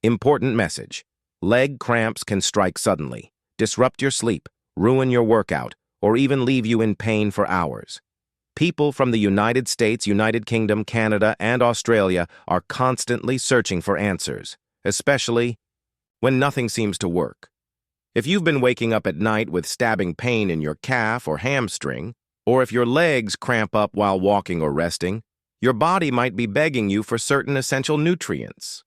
Important message. Leg cramps can strike suddenly, disrupt your sleep, ruin your workout, or even leave you in pain for hours. People from the United States, United Kingdom, Canada, and Australia are constantly searching for answers, especially when nothing seems to work. If you've been waking up at night with stabbing pain in your calf or hamstring, or if your legs cramp up while walking or resting, your body might be begging you for certain essential nutrients.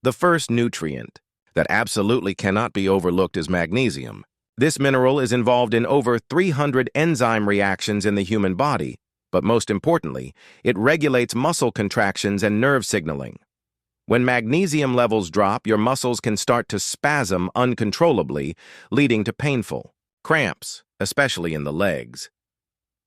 The first nutrient that absolutely cannot be overlooked is magnesium. This mineral is involved in over 300 enzyme reactions in the human body, but most importantly, it regulates muscle contractions and nerve signaling. When magnesium levels drop, your muscles can start to spasm uncontrollably, leading to painful cramps, especially in the legs.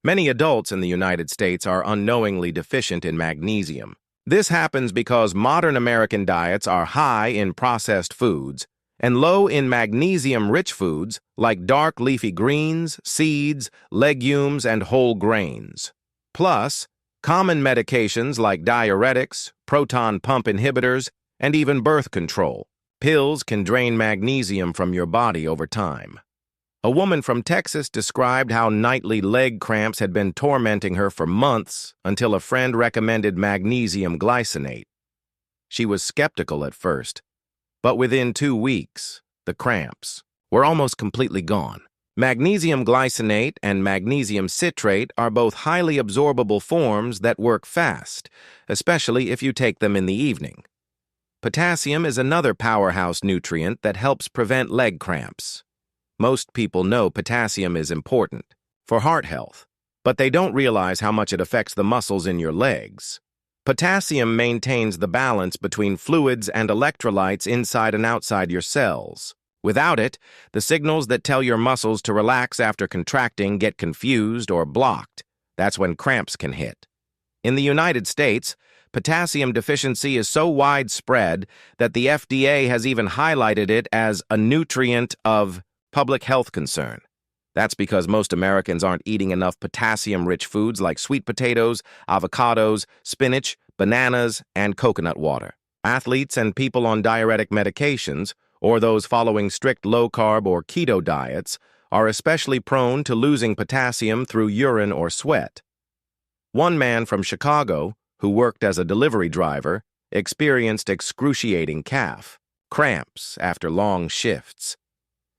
Many adults in the United States are unknowingly deficient in magnesium. This happens because modern American diets are high in processed foods and low in magnesium-rich foods like dark leafy greens, seeds, legumes, and whole grains. Plus, common medications like diuretics, proton pump inhibitors, and even birth control pills can drain magnesium from your body over time. A woman from Texas described how nightly leg cramps had been tormenting her for months until a friend recommended magnesium glycinate. She was skeptical at first, but within 2 weeks, the cramps were almost completely gone. Magnesium glycinate and magnesium citrate are both highly absorbable forms that work fast, especially if you take them in the evening. Potassium is another powerhouse nutrient that helps prevent leg cramps. Most people know potassium is important for heart health, but they don't realize how much it affects the muscles in your legs. Potassium maintains the balance between fluids and electrolytes inside and outside your cells. Without it, the signals that tell your muscles to relax after contracting get confused or blocked. That's when cramps can hit. In the United States, potassium deficiency is so widespread that the FDA has even highlighted it as a nutrient of public health concern. That's because most Americans aren't eating enough potassium-rich foods like sweet potatoes, avocados, spinach, bananas, and coconut water. Athletes and people on diuretic medications, or those following strict low-carb or keto diets, are especially prone to losing potassium through urine or sweat. One man from Chicago, who worked as a delivery driver, experienced excruciating calf cramps after long shifts.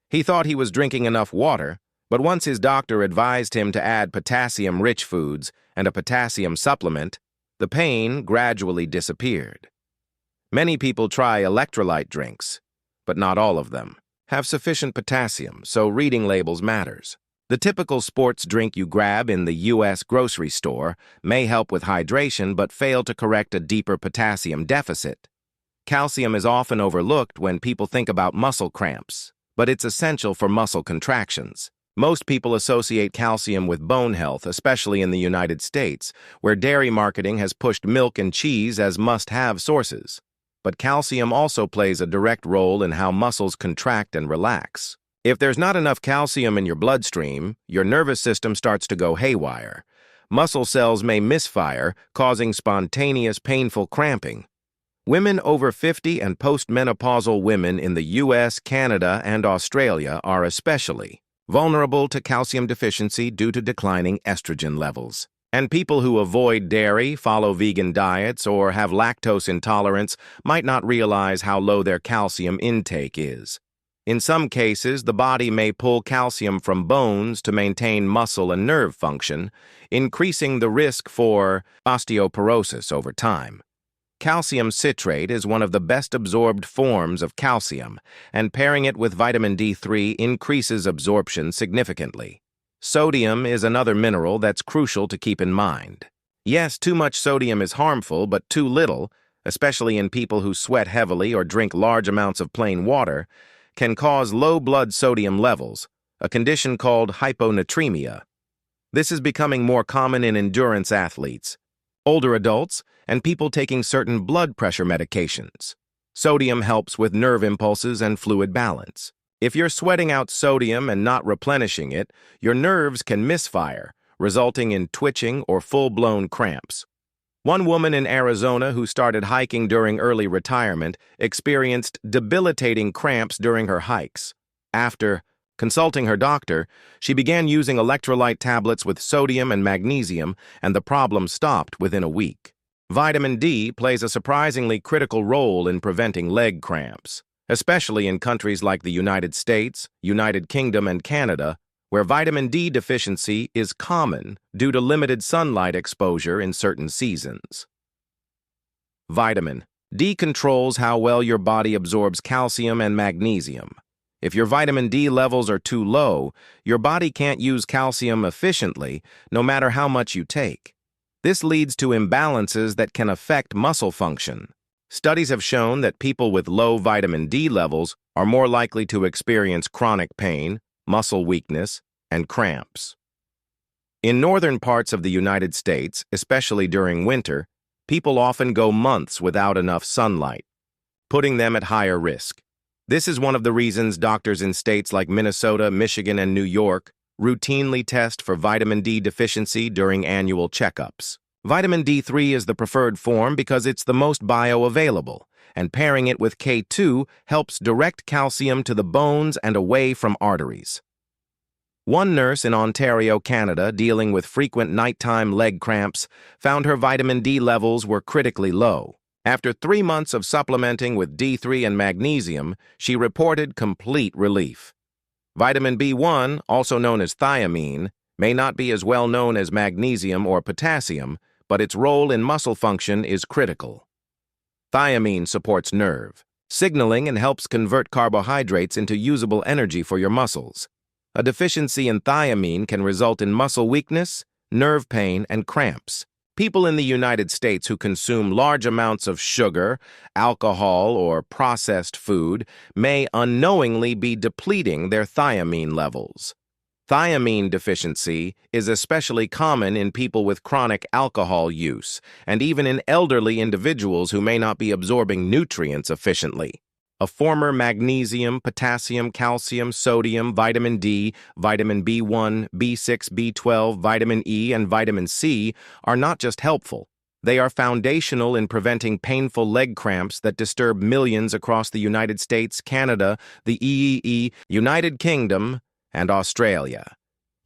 He thought he was drinking enough water, but once his doctor advised him to add potassium-rich foods and a potassium supplement, the pain gradually disappeared. Many people try electrolyte drinks, but not all of them have sufficient potassium, so reading labels matters. The typical sports drink you grab in the U.S. grocery store may help with hydration but fail to correct a deeper potassium deficit. Calcium is often overlooked when people think about muscle cramps, but it's essential for muscle contractions. Most people associate calcium with bone health, especially in the United States, where dairy marketing has pushed milk and cheese as must-have sources. But calcium also plays a direct role in how muscles contract and relax. If there's not enough calcium in your bloodstream, your nervous system starts to go haywire. Muscle cells may misfire, causing spontaneous, painful cramping. Women over 50 and postmenopausal women in the U.S., Canada, and Australia are especially vulnerable to calcium deficiency due to declining estrogen levels. And people who avoid dairy, follow vegan diets, or have lactose intolerance might not realize how low their calcium intake is. In some cases, the body may pull calcium from bones to maintain muscle and nerve function, increasing the risk for osteoporosis over time. Calcium citrate is one of the best absorbed forms of calcium, and pairing it with vitamin D3 increases absorption significantly. Sodium is another mineral that's crucial to keep in mind. Yes, too much sodium is harmful, but too little, especially in people who sweat heavily or drink large amounts of plain water, can cause low blood sodium levels, a condition called hyponatremia. This is becoming more common in endurance athletes, older adults, and people taking certain blood pressure medications. Sodium helps with nerve impulses and fluid balance. If you're sweating out sodium and not replenishing it, your nerves can misfire, resulting in twitching or full-blown cramps. One woman in Arizona who started hiking during early retirement experienced debilitating cramps during her hikes. After consulting her doctor, she began using electrolyte tablets with sodium and magnesium, and the problem stopped within a week. Vitamin D plays a surprisingly critical role in preventing leg cramps, especially in countries like the United States, United Kingdom, and Canada, where vitamin D deficiency is common due to limited sunlight exposure in certain seasons. Vitamin D controls how well your body absorbs calcium and magnesium. If your vitamin D levels are too low, your body can't use calcium efficiently, no matter how much you take. This leads to imbalances that can affect muscle function. Studies have shown that people with low vitamin D levels are more likely to experience chronic pain, muscle weakness, and cramps. In northern parts of the United States, especially during winter, people often go months without enough sunlight, putting them at higher risk. This is one of the reasons doctors in states like Minnesota, Michigan, and New York routinely test for vitamin D deficiency during annual checkups. Vitamin D3 is the preferred form because it's the most bioavailable, and pairing it with K2 helps direct calcium to the bones and away from arteries. One nurse in Ontario, Canada, dealing with frequent nighttime leg cramps, found her vitamin D levels were critically low. After 3 months of supplementing with D3 and magnesium, she reported complete relief. Vitamin B1, also known as thiamine, may not be as well known as magnesium or potassium, but its role in muscle function is critical. Thiamine supports nerve signaling and helps convert carbohydrates into usable energy for your muscles. A deficiency in thiamine can result in muscle weakness, nerve pain, and cramps. People in the United States who consume large amounts of sugar, alcohol, or processed food may unknowingly be depleting their thiamine levels. Thiamine deficiency is especially common in people with chronic alcohol use, and even in elderly individuals who may not be absorbing nutrients efficiently. A former magnesium, potassium, calcium, sodium, vitamin D, vitamin B1, B6, B12, vitamin E, and vitamin C are not just helpful. They are foundational in preventing painful leg cramps that disturb millions across the United States, Canada, the EEE, United Kingdom, and Australia.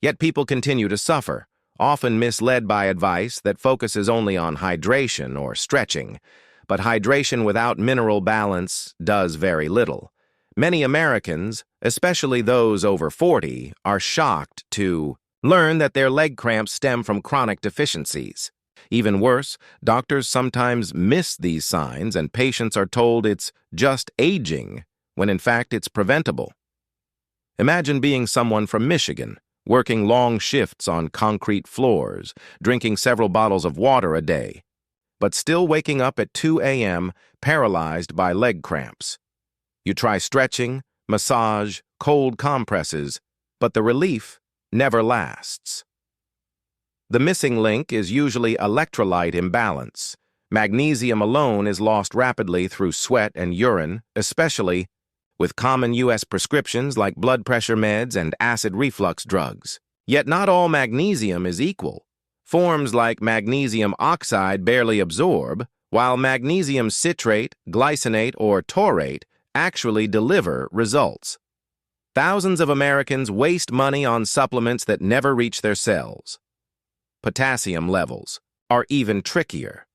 Yet people continue to suffer, often misled by advice that focuses only on hydration or stretching. But hydration without mineral balance does very little. Many Americans, especially those over 40, are shocked to learn that their leg cramps stem from chronic deficiencies. Even worse, doctors sometimes miss these signs and patients are told it's just aging, when in fact it's preventable. Imagine being someone from Michigan, working long shifts on concrete floors, drinking several bottles of water a day, but still waking up at 2 a.m. paralyzed by leg cramps. You try stretching, massage, cold compresses, but the relief never lasts. The missing link is usually electrolyte imbalance. Magnesium alone is lost rapidly through sweat and urine, especially with common U.S. prescriptions like blood pressure meds and acid reflux drugs. Yet not all magnesium is equal. Forms like magnesium oxide barely absorb, while magnesium citrate, glycinate, or taurate actually deliver results. Thousands of Americans waste money on supplements that never reach their cells. Potassium levels are even trickier.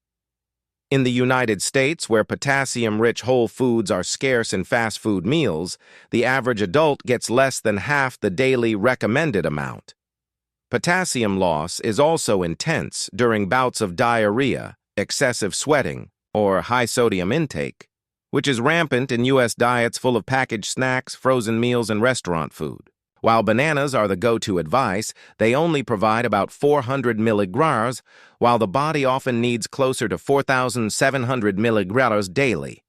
In the United States, where potassium-rich whole foods are scarce in fast food meals, the average adult gets less than half the daily recommended amount. Potassium loss is also intense during bouts of diarrhea, excessive sweating, or high sodium intake, which is rampant in U.S. diets full of packaged snacks, frozen meals, and restaurant food. While bananas are the go-to advice, they only provide about 400 milligrams, while the body often needs closer to 4,700 milligrams daily.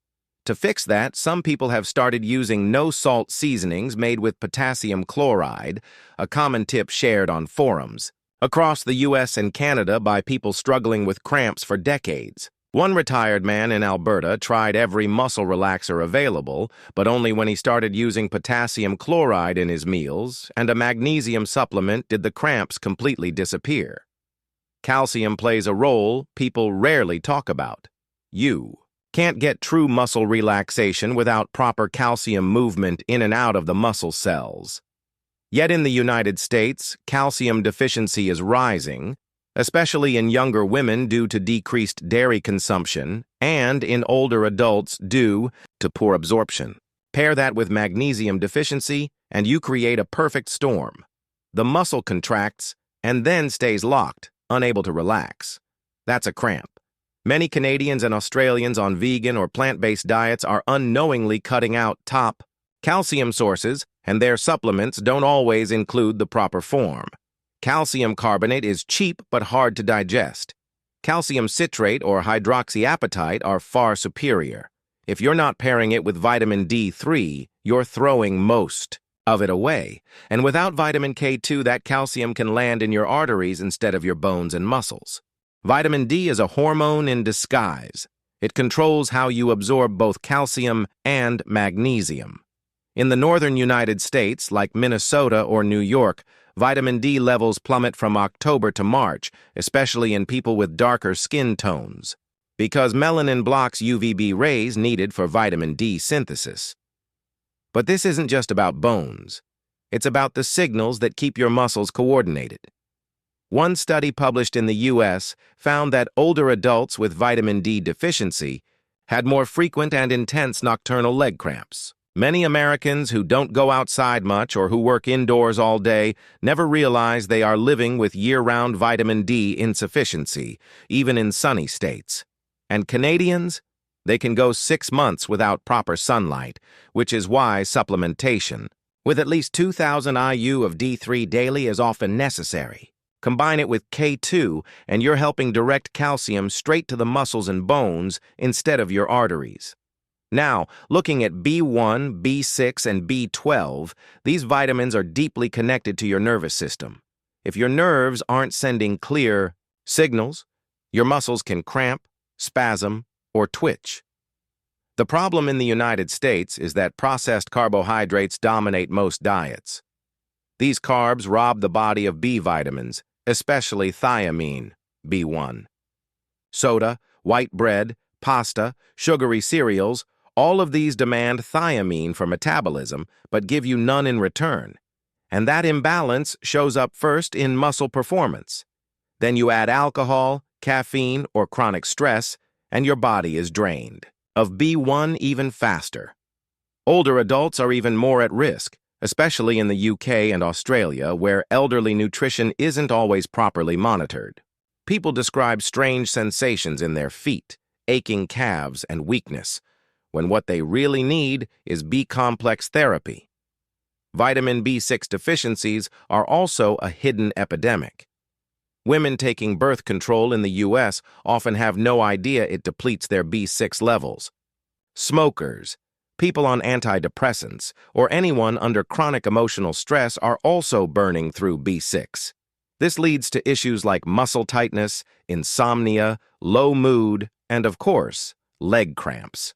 To fix that, some people have started using no-salt seasonings made with potassium chloride, a common tip shared on forums, across the U.S. and Canada by people struggling with cramps for decades. One retired man in Alberta tried every muscle relaxer available, but only when he started using potassium chloride in his meals and a magnesium supplement did the cramps completely disappear. Calcium plays a role people rarely talk about. You can't get true muscle relaxation without proper calcium movement in and out of the muscle cells. Yet in the United States, calcium deficiency is rising, especially in younger women due to decreased dairy consumption and in older adults due to poor absorption. Pair that with magnesium deficiency, and you create a perfect storm. The muscle contracts and then stays locked, unable to relax. That's a cramp. Many Canadians and Australians on vegan or plant-based diets are unknowingly cutting out top calcium sources, and their supplements don't always include the proper form. Calcium carbonate is cheap but hard to digest. Calcium citrate or hydroxyapatite are far superior. If you're not pairing it with vitamin D3, you're throwing most of it away. And without vitamin K2, that calcium can land in your arteries instead of your bones and muscles. Vitamin D is a hormone in disguise. It controls how you absorb both calcium and magnesium. In the northern United States, like Minnesota or New York, vitamin D levels plummet from October to March, especially in people with darker skin tones, because melanin blocks UVB rays needed for vitamin D synthesis. But this isn't just about bones. It's about the signals that keep your muscles coordinated. One study published in the U.S. found that older adults with vitamin D deficiency had more frequent and intense nocturnal leg cramps. Many Americans who don't go outside much or who work indoors all day never realize they are living with year-round vitamin D insufficiency, even in sunny states. And Canadians, they can go 6 months without proper sunlight, which is why supplementation, with at least 2,000 IU of D3 daily, is often necessary. Combine it with K2, and you're helping direct calcium straight to the muscles and bones instead of your arteries. Now, looking at B1, B6, and B12, these vitamins are deeply connected to your nervous system. If your nerves aren't sending clear signals, your muscles can cramp, spasm, or twitch. The problem in the United States is that processed carbohydrates dominate most diets. These carbs rob the body of B vitamins, especially thiamine, B1. Soda, white bread, pasta, sugary cereals, all of these demand thiamine for metabolism, but give you none in return. And that imbalance shows up first in muscle performance. Then you add alcohol, caffeine, or chronic stress, and your body is drained of B1 even faster. Older adults are even more at risk, especially in the UK and Australia, where elderly nutrition isn't always properly monitored. People describe strange sensations in their feet, aching calves, and weakness, when what they really need is B-complex therapy. Vitamin B6 deficiencies are also a hidden epidemic. Women taking birth control in the U.S. often have no idea it depletes their B6 levels. Smokers, people on antidepressants, or anyone under chronic emotional stress are also burning through B6. This leads to issues like muscle tightness, insomnia, low mood, and, of course, leg cramps.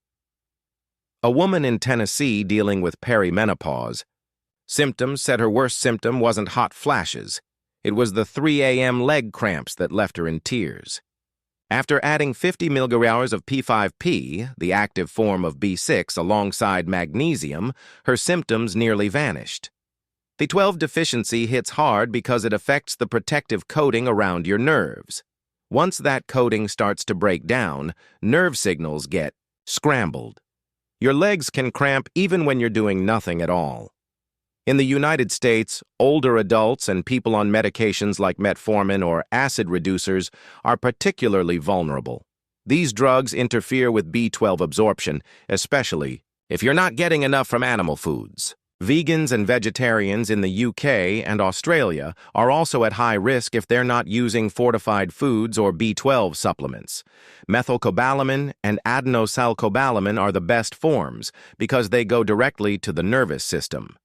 A woman in Tennessee dealing with perimenopause. Symptoms said her worst symptom wasn't hot flashes. It was the 3 a.m. leg cramps that left her in tears. After adding 50 mg of P5P, the active form of B6, alongside magnesium, her symptoms nearly vanished. B12 deficiency hits hard because it affects the protective coating around your nerves. Once that coating starts to break down, nerve signals get scrambled. Your legs can cramp even when you're doing nothing at all. In the United States, older adults and people on medications like metformin or acid reducers are particularly vulnerable. These drugs interfere with B12 absorption, especially if you're not getting enough from animal foods. Vegans and vegetarians in the UK and Australia are also at high risk if they're not using fortified foods or B12 supplements. Methylcobalamin and adenosylcobalamin are the best forms because they go directly to the nervous system.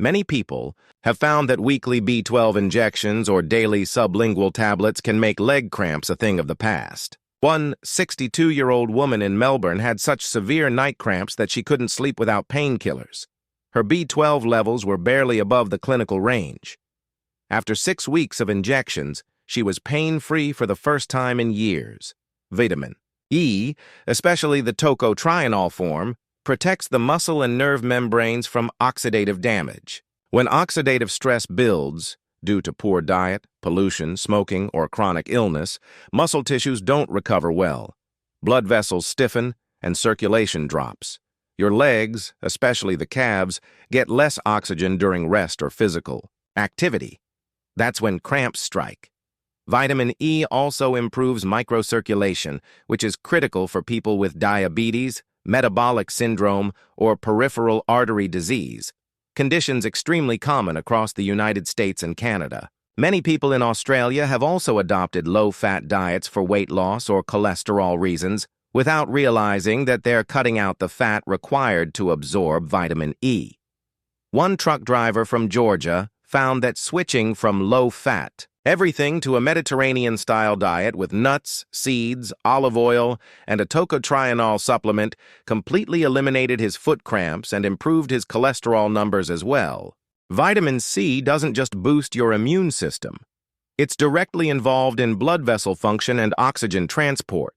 Many people have found that weekly B12 injections or daily sublingual tablets can make leg cramps a thing of the past. One 62-year-old woman in Melbourne had such severe night cramps that she couldn't sleep without painkillers. Her B12 levels were barely above the clinical range. After 6 weeks of injections, she was pain-free for the first time in years. Vitamin E, especially the tocotrienol form, protects the muscle and nerve membranes from oxidative damage. When oxidative stress builds, due to poor diet, pollution, smoking, or chronic illness, muscle tissues don't recover well. Blood vessels stiffen and circulation drops. Your legs, especially the calves, get less oxygen during rest or physical activity. That's when cramps strike. Vitamin E also improves microcirculation, which is critical for people with diabetes, metabolic syndrome, or peripheral artery disease, conditions extremely common across the United States and Canada. Many people in Australia have also adopted low-fat diets for weight loss or cholesterol reasons, without realizing that they're cutting out the fat required to absorb vitamin E. One truck driver from Georgia found that switching from low-fat everything to a Mediterranean-style diet with nuts, seeds, olive oil, and a tocotrienol supplement completely eliminated his foot cramps and improved his cholesterol numbers as well. Vitamin C doesn't just boost your immune system. It's directly involved in blood vessel function and oxygen transport.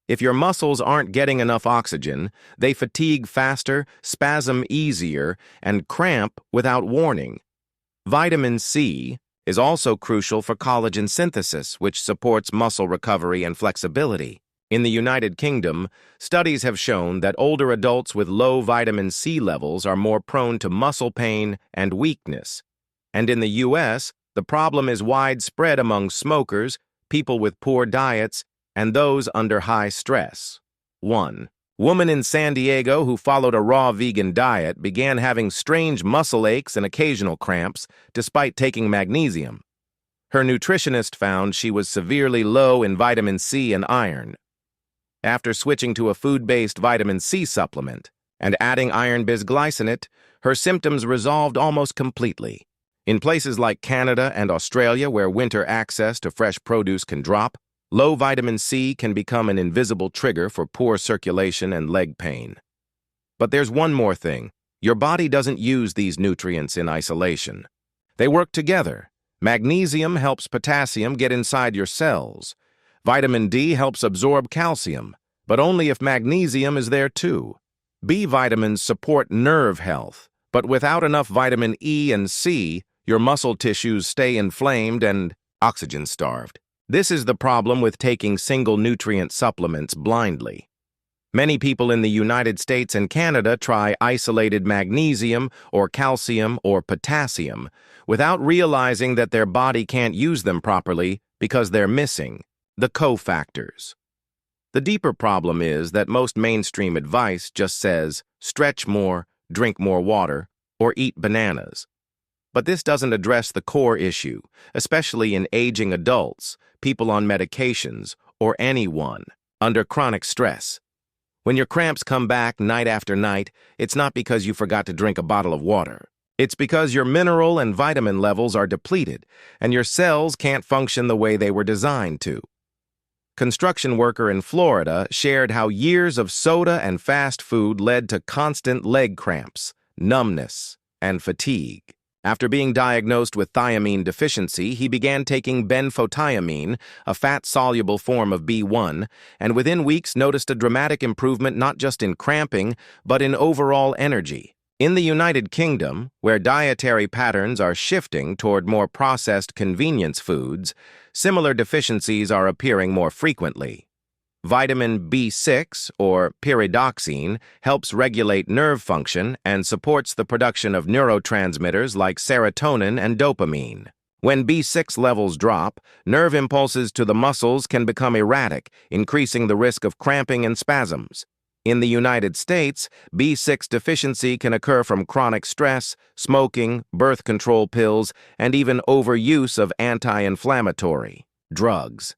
If your muscles aren't getting enough oxygen, they fatigue faster, spasm easier, and cramp without warning. Vitamin C is also crucial for collagen synthesis, which supports muscle recovery and flexibility. In the United Kingdom, studies have shown that older adults with low vitamin C levels are more prone to muscle pain and weakness. And in the U.S., the problem is widespread among smokers, people with poor diets, and those under high stress. 1. Woman in San Diego who followed a raw vegan diet began having strange muscle aches and occasional cramps despite taking magnesium. Her nutritionist found she was severely low in vitamin C and iron. After switching to a food-based vitamin C supplement and adding iron bisglycinate, her symptoms resolved almost completely. In places like Canada and Australia, where winter access to fresh produce can drop, low vitamin C can become an invisible trigger for poor circulation and leg pain. But there's one more thing. Your body doesn't use these nutrients in isolation. They work together. Magnesium helps potassium get inside your cells. Vitamin D helps absorb calcium, but only if magnesium is there too. B vitamins support nerve health, but without enough vitamin E and C, your muscle tissues stay inflamed and oxygen-starved. This is the problem with taking single nutrient supplements blindly. Many people in the United States and Canada try isolated magnesium or calcium or potassium without realizing that their body can't use them properly because they're missing the cofactors. The deeper problem is that most mainstream advice just says, stretch more, drink more water, or eat bananas. But this doesn't address the core issue, especially in aging adults, people on medications, or anyone under chronic stress. When your cramps come back night after night, it's not because you forgot to drink a bottle of water. It's because your mineral and vitamin levels are depleted, and your cells can't function the way they were designed to. Construction worker in Florida shared how years of soda and fast food led to constant leg cramps, numbness, and fatigue. After being diagnosed with thiamine deficiency, he began taking benfotiamine, a fat-soluble form of B1, and within weeks noticed a dramatic improvement not just in cramping, but in overall energy. In the United Kingdom, where dietary patterns are shifting toward more processed convenience foods, similar deficiencies are appearing more frequently. Vitamin B6, or pyridoxine, helps regulate nerve function and supports the production of neurotransmitters like serotonin and dopamine. When B6 levels drop, nerve impulses to the muscles can become erratic, increasing the risk of cramping and spasms. In the United States, B6 deficiency can occur from chronic stress, smoking, birth control pills, and even overuse of anti-inflammatory drugs.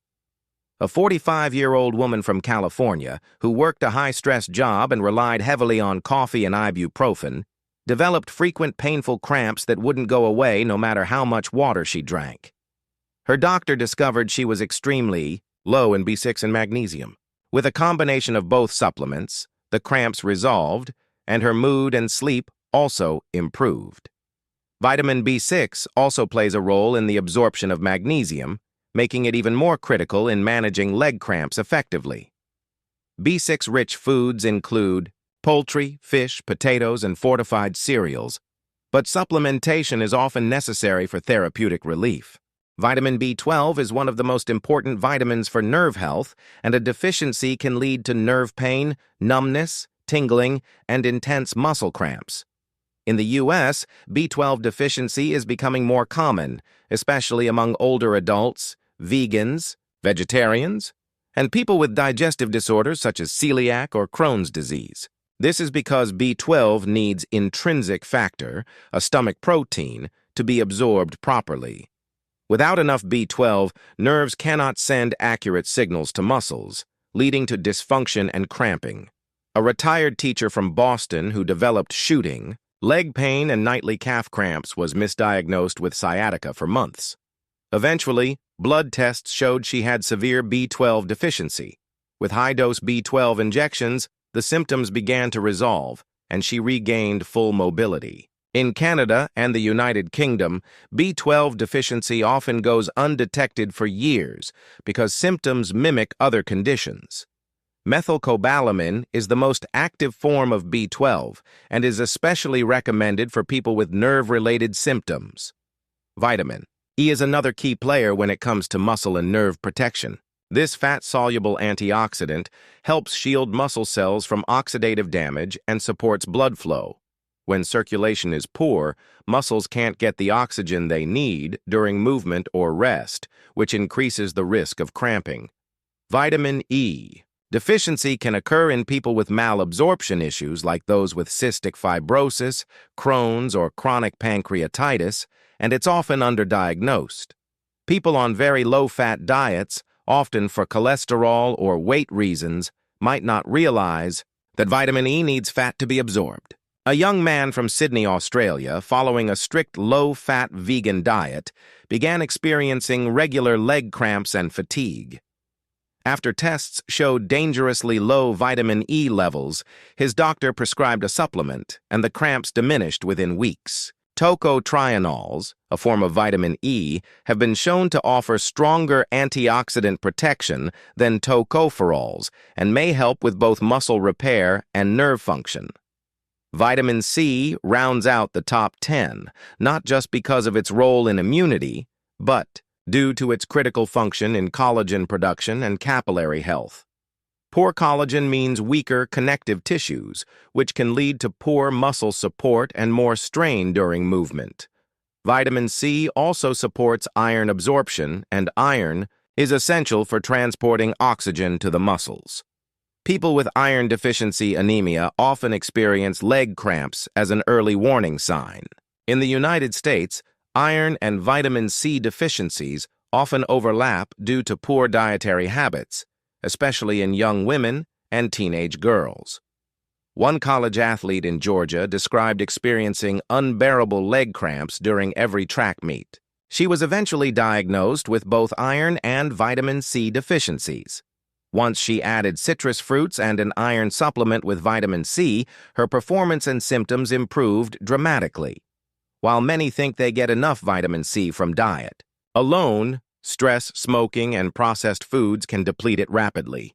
A 45-year-old woman from California who worked a high-stress job and relied heavily on coffee and ibuprofen developed frequent painful cramps that wouldn't go away no matter how much water she drank. Her doctor discovered she was extremely low in B6 and magnesium. With a combination of both supplements, the cramps resolved, and her mood and sleep also improved. Vitamin B6 also plays a role in the absorption of magnesium, making it even more critical in managing leg cramps effectively. B6-rich foods include poultry, fish, potatoes, and fortified cereals, but supplementation is often necessary for therapeutic relief. Vitamin B12 is one of the most important vitamins for nerve health, and a deficiency can lead to nerve pain, numbness, tingling, and intense muscle cramps. In the U.S., B12 deficiency is becoming more common, especially among older adults, vegans, vegetarians, and people with digestive disorders such as celiac or Crohn's disease. This is because B12 needs intrinsic factor, a stomach protein, to be absorbed properly. Without enough B12, nerves cannot send accurate signals to muscles, leading to dysfunction and cramping. A retired teacher from Boston who developed shooting, leg pain, and nightly calf cramps was misdiagnosed with sciatica for months. Eventually, blood tests showed she had severe B12 deficiency. With high-dose B12 injections, the symptoms began to resolve, and she regained full mobility. In Canada and the United Kingdom, B12 deficiency often goes undetected for years because symptoms mimic other conditions. Methylcobalamin is the most active form of B12 and is especially recommended for people with nerve-related symptoms. Vitamin E is another key player when it comes to muscle and nerve protection. This fat-soluble antioxidant helps shield muscle cells from oxidative damage and supports blood flow. When circulation is poor, muscles can't get the oxygen they need during movement or rest, which increases the risk of cramping. Vitamin E deficiency can occur in people with malabsorption issues like those with cystic fibrosis, Crohn's, or chronic pancreatitis, and it's often underdiagnosed. People on very low-fat diets, often for cholesterol or weight reasons, might not realize that vitamin E needs fat to be absorbed. A young man from Sydney, Australia, following a strict low-fat vegan diet, began experiencing regular leg cramps and fatigue. After tests showed dangerously low vitamin E levels, his doctor prescribed a supplement, and the cramps diminished within weeks. Tocotrienols, a form of vitamin E, have been shown to offer stronger antioxidant protection than tocopherols and may help with both muscle repair and nerve function. Vitamin C rounds out the top 10, not just because of its role in immunity, but due to its critical function in collagen production and capillary health. Poor collagen means weaker connective tissues, which can lead to poor muscle support and more strain during movement. Vitamin C also supports iron absorption, and iron is essential for transporting oxygen to the muscles. People with iron deficiency anemia often experience leg cramps as an early warning sign. In the United States, iron and vitamin C deficiencies often overlap due to poor dietary habits, especially in young women and teenage girls. One college athlete in Georgia described experiencing unbearable leg cramps during every track meet. She was eventually diagnosed with both iron and vitamin C deficiencies. Once she added citrus fruits and an iron supplement with vitamin C, her performance and symptoms improved dramatically. While many think they get enough vitamin C from diet, alone, stress, smoking, and processed foods can deplete it rapidly.